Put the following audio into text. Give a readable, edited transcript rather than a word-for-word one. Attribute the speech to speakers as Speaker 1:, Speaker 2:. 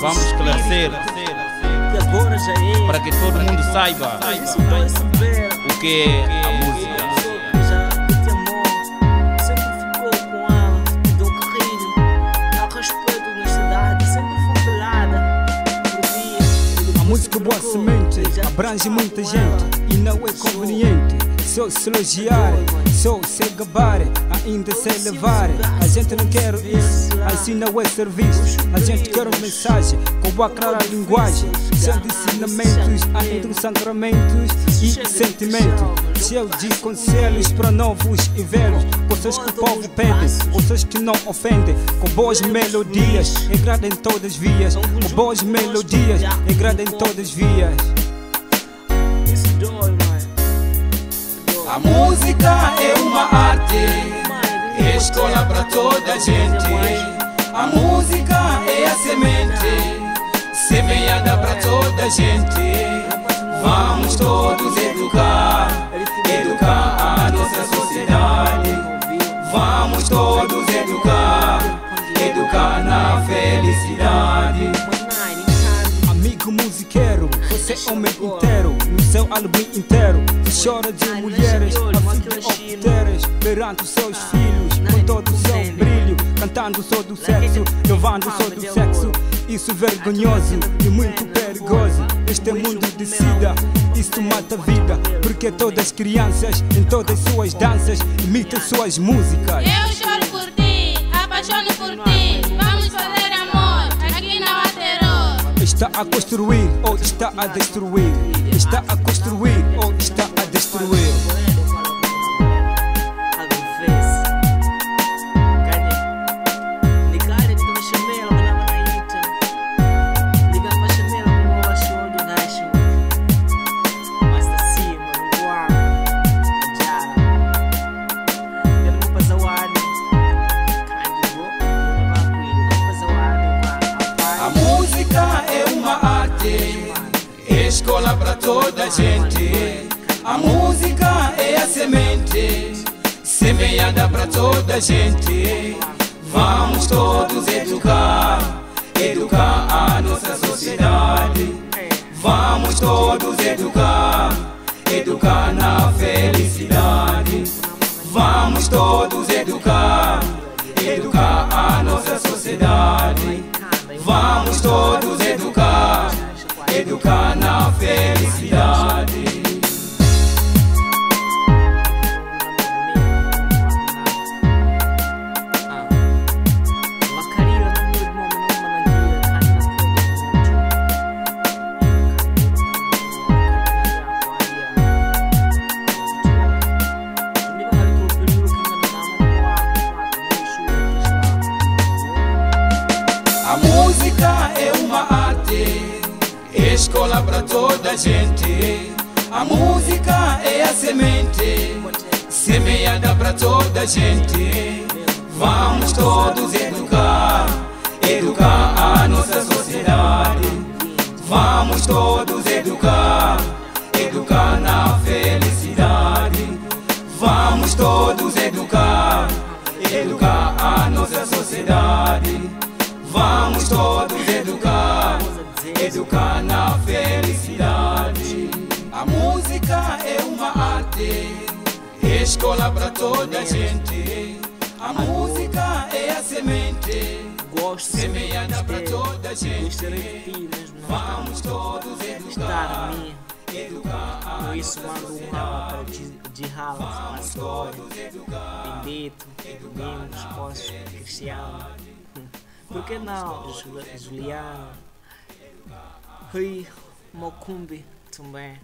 Speaker 1: Vamos esclarecer para que todo mundo saiba o que é a música.
Speaker 2: A música boa semente abrange muita gente e não é conveniente só se elogiarem, só se gabarem, ainda se elevarem. A gente não quer isso, assim não é serviço. A gente quer uma mensagem com boa clara linguagem, sem ensinamentos, ainda sacramentos e sentimentos. Cheio de conselhos para novos e velhos, coisas que o povo pede, coisas que não ofendem. Com boas melodias, agradem todas as vias. Com boas melodias, agradem todas as vias.
Speaker 1: A música é uma arte, é escola para toda a gente. A música é a semente, semeada para toda a gente. Vamos todos educar, educar a nossa sociedade. Vamos todos educar, educar na felicidade.
Speaker 2: Amigo musiqueiro, você é homem inteiro, no seu álbum inteiro. Chora de mulheres, a fim de obteres perante os seus filhos, com todo o seu brilho, cantando só do sexo, louvando só do sexo. Isso é vergonhoso e muito perigoso. Este mundo de sida, isso mata a vida, porque todas as crianças, em todas suas danças, imitam suas músicas.
Speaker 3: Eu choro por ti, apaixono por ti, vamos fazer amor, aqui não há terror.
Speaker 2: Está a construir ou está a destruir? Está a construir ou está a destruir?
Speaker 1: Escola para toda a gente. A música é a semente, semeada para toda a gente. Vamos todos educar, educar a nossa sociedade. Vamos todos educar, educar na felicidade. Vamos todos educar, educar a nossa sociedade. Vamos todos educar, educar na felicidade. A música é uma arte, escola para toda a gente. A música é a semente, semeada para toda a gente. Vamos todos educar, educar a nossa sociedade. Vamos todos educar, educar na felicidade. Vamos todos educar, educar a nossa sociedade. Vamos todos educar, educar na felicidade. A música é uma arte, escola para toda a gente. A música é a semente, semeada para toda a gente. Vamos todos educar, educar a
Speaker 4: isso mando um rala para de rala, Bendito, Domingos, Costa, Cristiano. Por que não, Juliano? Rui, Mocumbi também.